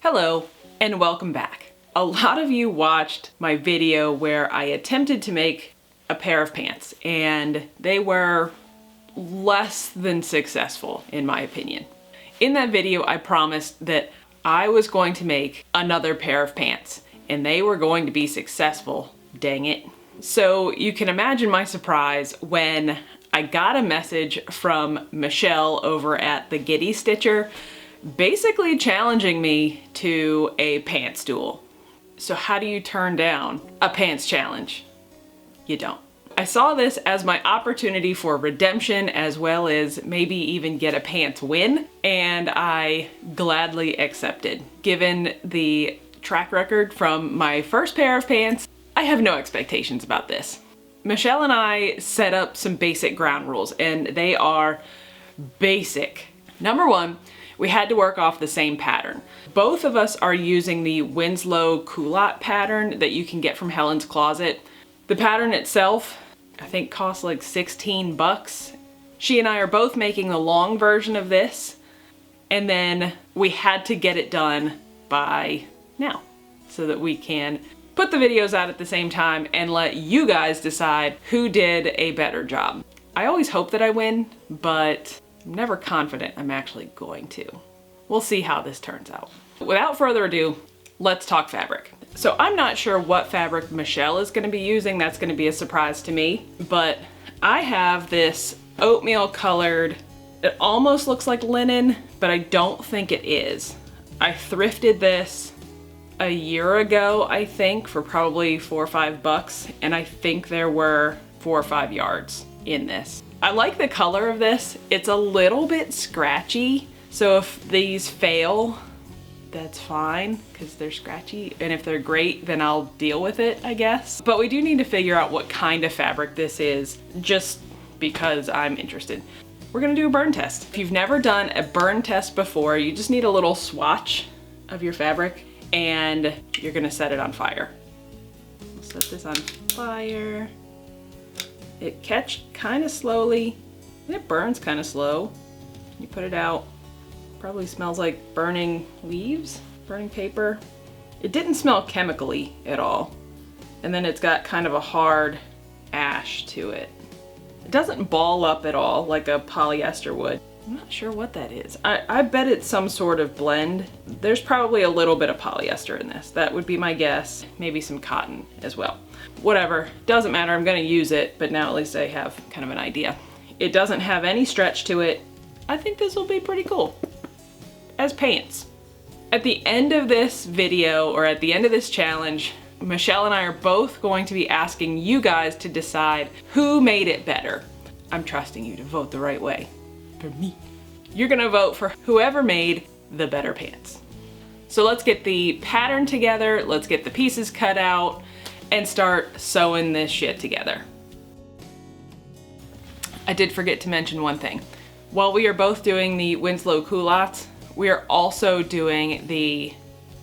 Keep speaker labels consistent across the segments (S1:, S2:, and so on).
S1: Hello, and welcome back. A lot of you watched my video where I attempted to make a pair of pants, and they were less than successful, in my opinion. In that video, I promised that I was going to make another pair of pants, and they were going to be successful, dang it. So you can imagine my surprise when I got a message from Michelle over at the Giddy Stitcher, basically challenging me to a pants duel. So how do you turn down a pants challenge? You don't. I saw this as my opportunity for redemption, as well as maybe even get a pants win, and I gladly accepted. Given the track record from my first pair of pants, I have no expectations about this. Michelle and I set up some basic ground rules, and they are basic. Number one, we had to work off the same pattern. Both of us are using the Winslow Culottes pattern that you can get from Helen's Closet. The pattern itself, I think, costs like 16 bucks. She and I are both making the long version of this, and then we had to get it done by now so that we can put the videos out at the same time and let you guys decide who did a better job. I always hope that I win, but I'm never confident I'm actually going to. We'll see how this turns out. Without further ado, let's talk fabric. So I'm not sure what fabric Michelle is going to be using. That's going to be a surprise to me, but I have this oatmeal colored, it almost looks like linen, but I don't think it is. I thrifted this a year ago, I think, for probably $4 or $5, and I think there were 4 or 5 yards in this. I like the color of this. It's a little bit scratchy, so if these fail, that's fine, because they're scratchy, and if they're great, then I'll deal with it, I guess. But we do need to figure out what kind of fabric this is, just because I'm interested. We're gonna do a burn test. If you've never done a burn test before, you just need a little swatch of your fabric, and you're gonna set it on fire. I'll set this on fire. It catches kind of slowly, and it burns kind of slow. You put it out, probably smells like burning leaves, burning paper. It didn't smell chemically at all. And then it's got kind of a hard ash to it. It doesn't ball up at all like a polyester would. I'm not sure what that is. I bet it's some sort of blend. There's probably a little bit of polyester in this. That would be my guess. Maybe some cotton as well. Whatever, doesn't matter, I'm gonna use it, but now at least I have kind of an idea. It doesn't have any stretch to it. I think this will be pretty cool as pants. At the end of this video, or at the end of this challenge, Michelle and I are both going to be asking you guys to decide who made it better. I'm trusting you to vote the right way. For me. You're gonna vote for whoever made the better pants. So let's get the pattern together, let's get the pieces cut out, and start sewing this shit together. I did forget to mention one thing. While we are both doing the Winslow Culottes, we are also doing the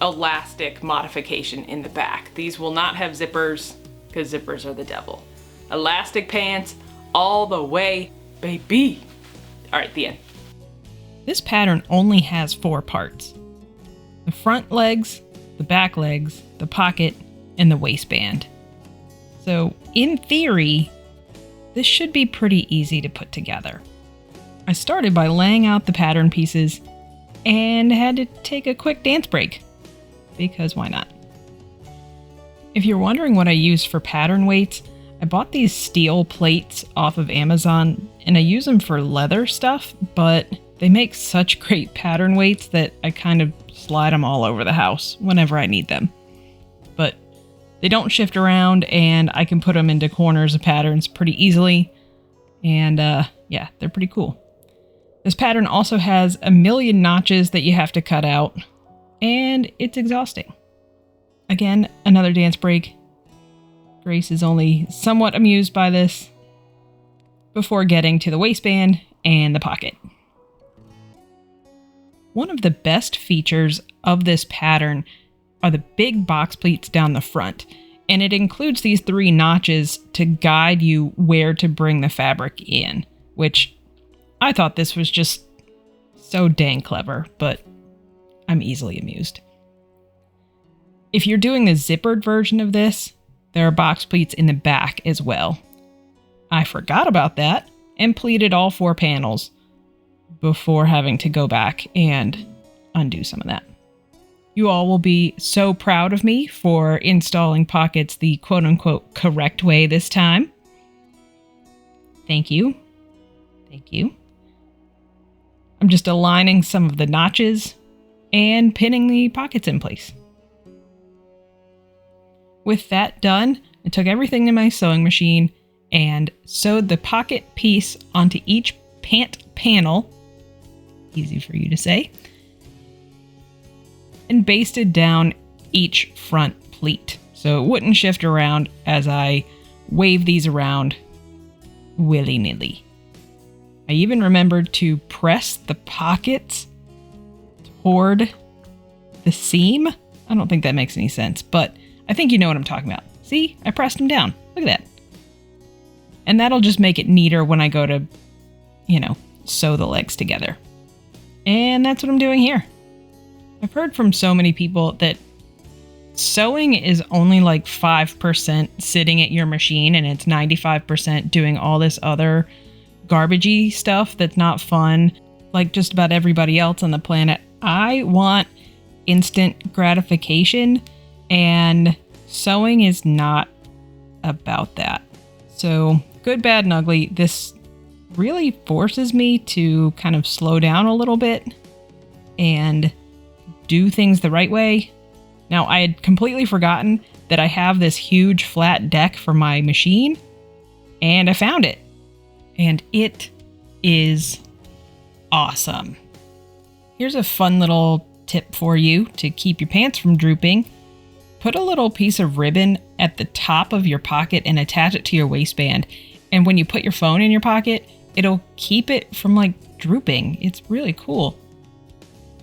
S1: elastic modification in the back. These will not have zippers, because zippers are the devil. Elastic pants all the way, baby. All right, the end.
S2: This pattern only has 4 parts. The front legs, the back legs, the pocket, and the waistband. So in theory, this should be pretty easy to put together. I started by laying out the pattern pieces and had to take a quick dance break, because why not? If you're wondering what I use for pattern weights, I bought these steel plates off of Amazon, and I use them for leather stuff, but they make such great pattern weights that I kind of slide them all over the house whenever I need them. But they don't shift around, and I can put them into corners of patterns pretty easily, and yeah, they're pretty cool. This pattern also has a million notches that you have to cut out, and it's exhausting. Again, another dance break. Grace is only somewhat amused by this before getting to the waistband and the pocket. One of the best features of this pattern are the big box pleats down the front. And it includes these 3 notches to guide you where to bring the fabric in, which I thought this was just so dang clever, but I'm easily amused. If you're doing the zippered version of this, there are box pleats in the back as well. I forgot about that and pleated all 4 panels before having to go back and undo some of that. You all will be so proud of me for installing pockets the quote-unquote correct way this time. Thank you. Thank you. I'm just aligning some of the notches and pinning the pockets in place. With that done, I took everything in my sewing machine and sewed the pocket piece onto each pant panel, easy for you to say, and basted down each front pleat so it wouldn't shift around as I wave these around willy-nilly. I even remembered to press the pockets toward the seam. I don't think that makes any sense, but I think you know what I'm talking about. See, I pressed them down. Look at that. And that'll just make it neater when I go to, sew the legs together. And that's what I'm doing here. I've heard from so many people that sewing is only like 5% sitting at your machine and it's 95% doing all this other garbagey stuff that's not fun, like just about everybody else on the planet. I want instant gratification, and sewing is not about that. So, good, bad, and ugly, this really forces me to kind of slow down a little bit and do things the right way. Now, I had completely forgotten that I have this huge flat deck for my machine, and I found it. And it is awesome. Here's a fun little tip for you to keep your pants from drooping. Put a little piece of ribbon at the top of your pocket and attach it to your waistband. And when you put your phone in your pocket, it'll keep it from drooping. It's really cool.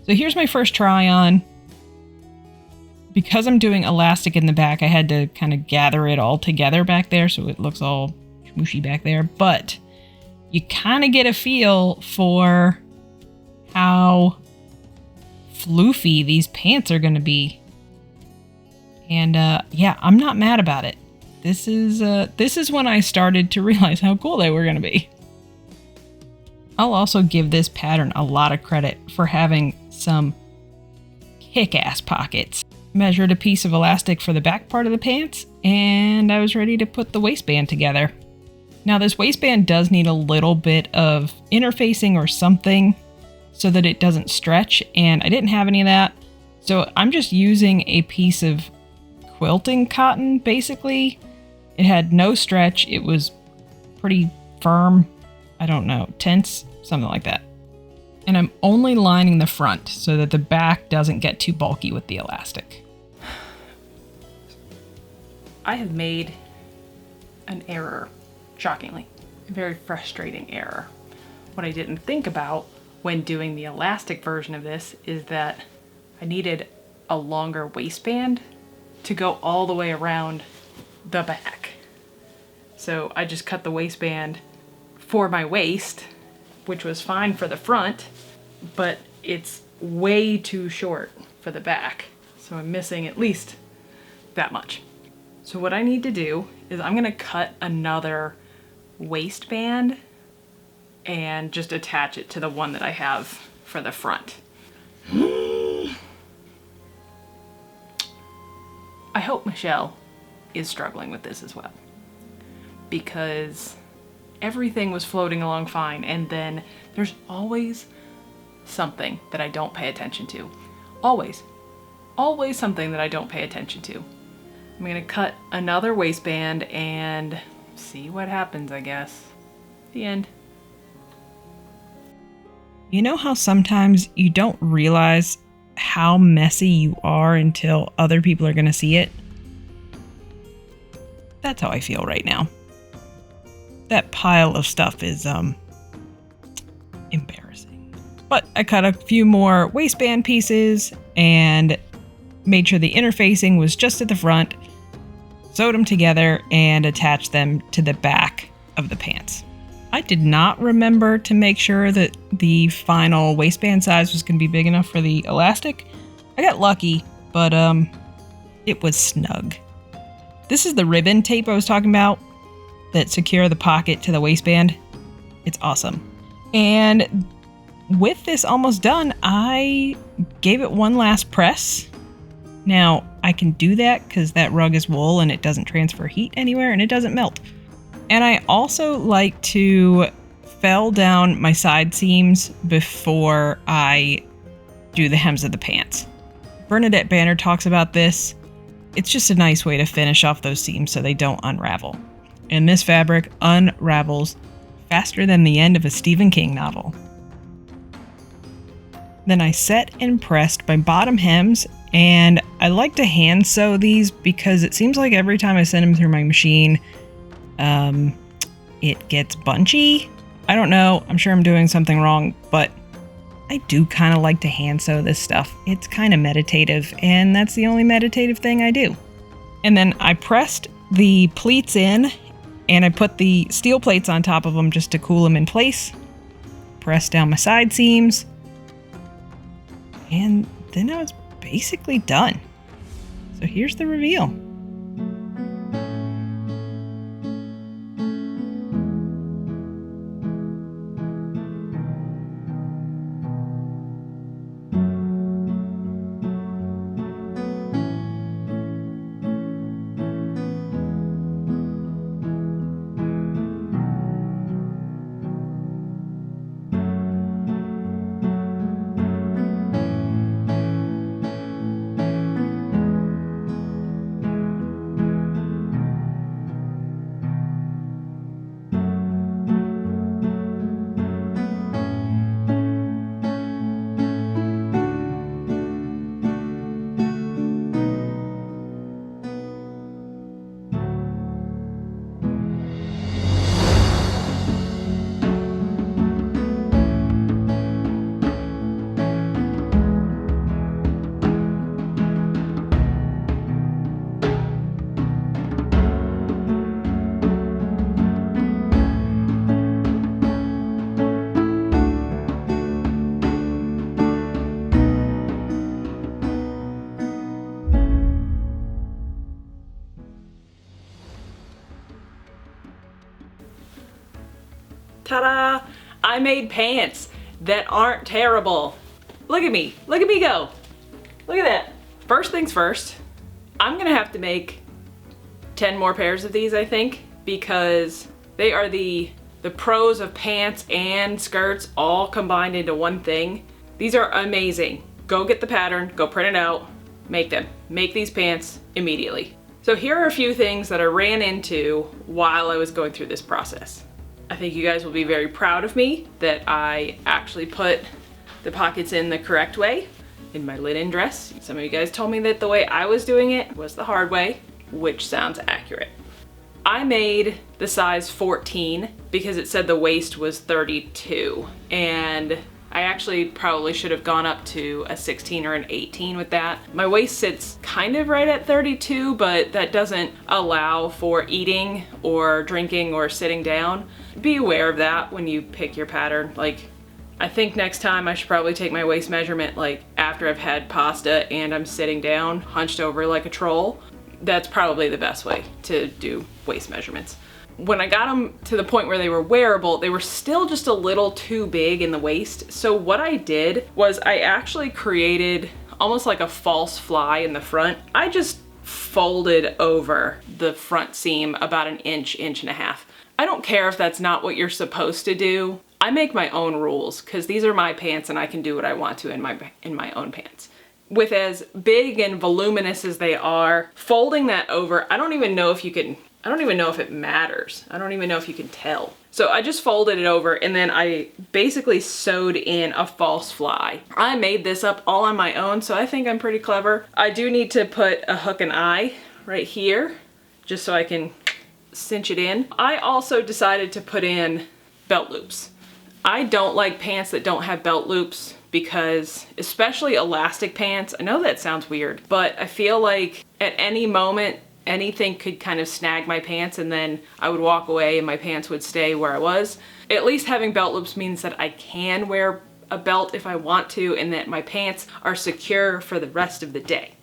S2: So here's my first try on. Because I'm doing elastic in the back, I had to kind of gather it all together back there so it looks all smooshy back there. But you kind of get a feel for how floofy these pants are going to be. And I'm not mad about it. This is when I started to realize how cool they were going to be. I'll also give this pattern a lot of credit for having some kick-ass pockets. Measured a piece of elastic for the back part of the pants, and I was ready to put the waistband together. Now, this waistband does need a little bit of interfacing or something so that it doesn't stretch, and I didn't have any of that. So I'm just using a piece of quilting cotton, basically. It had no stretch. It was pretty firm. I don't know, tense, something like that. And I'm only lining the front so that the back doesn't get too bulky with the elastic.
S1: I have made an error, shockingly. A very frustrating error. What I didn't think about when doing the elastic version of this is that I needed a longer waistband to go all the way around the back. So I just cut the waistband for my waist, which was fine for the front, but it's way too short for the back. So I'm missing at least that much. So what I need to do is I'm gonna cut another waistband and just attach it to the one that I have for the front. I hope Michelle is struggling with this as well, because everything was floating along fine, and then there's always something that I don't pay attention to. Always something that I don't pay attention to. I'm gonna cut another waistband and see what happens, I guess. The end.
S2: You know how sometimes you don't realize how messy you are until other people are gonna see it? That's how I feel right now. That pile of stuff is embarrassing. But I cut a few more waistband pieces and made sure the interfacing was just at the front sewed them together and attached them to the back of the pants. I did not remember to make sure that the final waistband size was going to be big enough for the elastic. I got lucky, but it was snug. This is the ribbon tape I was talking about that secure the pocket to the waistband. It's awesome. And with this almost done, I gave it one last press. Now, I can do that because that rug is wool and it doesn't transfer heat anywhere and it doesn't melt. And I also like to fell down my side seams before I do the hems of the pants. Bernadette Banner talks about this. It's just a nice way to finish off those seams so they don't unravel. And this fabric unravels faster than the end of a Stephen King novel. Then I set and pressed my bottom hems, and I like to hand sew these because it seems like every time I send them through my machine, it gets bunchy. I don't know, I'm sure I'm doing something wrong, but I do kind of like to hand sew this stuff. It's kind of meditative, and that's the only meditative thing I do. And then I pressed the pleats in, and I put the steel plates on top of them just to cool them in place. Pressed down my side seams, and then I was basically done. So here's the reveal.
S1: Ta-da! I made pants that aren't terrible. Look at me go. Look at that. First things first, I'm gonna have to make 10 more pairs of these, I think, because they are the pros of pants and skirts all combined into one thing. These are amazing. Go get the pattern, go print it out, make them. Make these pants immediately. So here are a few things that I ran into while I was going through this process. I think you guys will be very proud of me that I actually put the pockets in the correct way in my linen dress. Some of you guys told me that the way I was doing it was the hard way, which sounds accurate. I made the size 14 because it said the waist was 32, and I actually probably should have gone up to a 16 or an 18 with that. My waist sits kind of right at 32, but that doesn't allow for eating or drinking or sitting down. Be aware of that when you pick your pattern. Like, I think next time I should probably take my waist measurement like after I've had pasta and I'm sitting down, hunched over like a troll. That's probably the best way to do waist measurements. When I got them to the point where they were wearable, they were still just a little too big in the waist. So what I did was I actually created almost like a false fly in the front. I just folded over the front seam about an inch, inch and a half. I don't care if that's not what you're supposed to do. I make my own rules because these are my pants and I can do what I want to in my own pants. With as big and voluminous as they are, folding that over, I don't even know if it matters. I don't even know if you can tell. So I just folded it over and then I basically sewed in a false fly. I made this up all on my own, so I think I'm pretty clever. I do need to put a hook and eye right here, just so I can cinch it in. I also decided to put in belt loops. I don't like pants that don't have belt loops because, especially elastic pants, I know that sounds weird, but I feel like at any moment anything could kind of snag my pants and then I would walk away and my pants would stay where I was. At least having belt loops means that I can wear a belt if I want to and that my pants are secure for the rest of the day.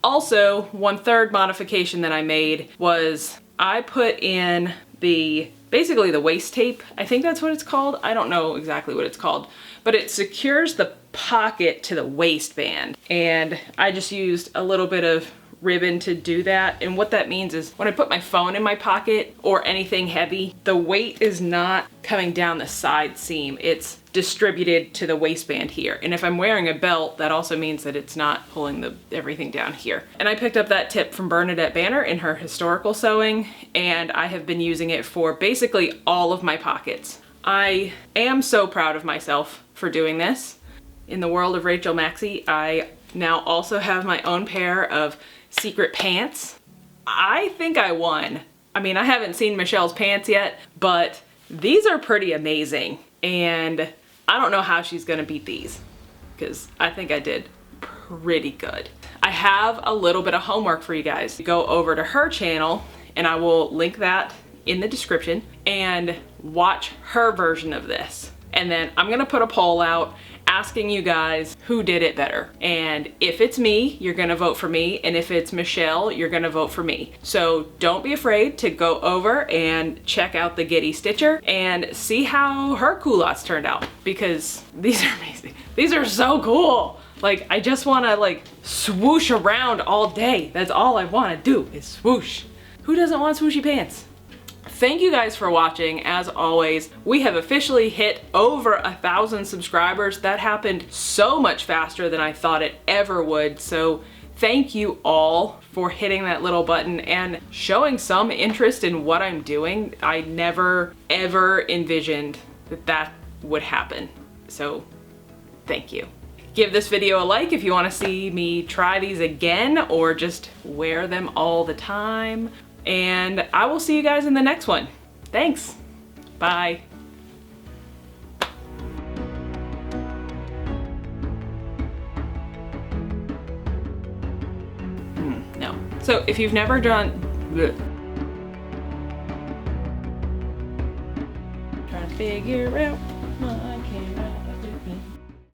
S1: Also, one third modification that I made was I put in basically the waist tape. I think that's what it's called. I don't know exactly what it's called, but it secures the pocket to the waistband. And I just used a little bit of ribbon to do that. And what that means is when I put my phone in my pocket or anything heavy, the weight is not coming down the side seam. It's distributed to the waistband here. And if I'm wearing a belt, that also means that it's not pulling everything down here. And I picked up that tip from Bernadette Banner in her historical sewing, and I have been using it for basically all of my pockets. I am so proud of myself for doing this. In the world of Rachel Maxey, I now also have my own pair of secret pants. I think I won. I mean, I haven't seen Michelle's pants yet, but these are pretty amazing. And I don't know how she's gonna beat these because I think I did pretty good. I have a little bit of homework for you guys. Go over to her channel and I will link that in the description and watch her version of this. And then I'm gonna put a poll out asking you guys who did it better. And if it's me, you're gonna vote for me. And if it's Michelle, you're gonna vote for me. So don't be afraid to go over and check out the Giddy Stitcher and see how her culottes turned out, because these are amazing. These are so cool. Like, I just wanna like swoosh around all day. That's all I wanna do is swoosh. Who doesn't want swooshy pants? Thank you guys for watching. As always, we have officially hit over 1,000 subscribers. That happened so much faster than I thought it ever would. So thank you all for hitting that little button and showing some interest in what I'm doing. I never ever envisioned that would happen. So thank you. Give this video a like if you want to see me try these again or just wear them all the time. And I will see you guys in the next one. Thanks. Bye. No. So if you've never done... Trying to figure out my camera.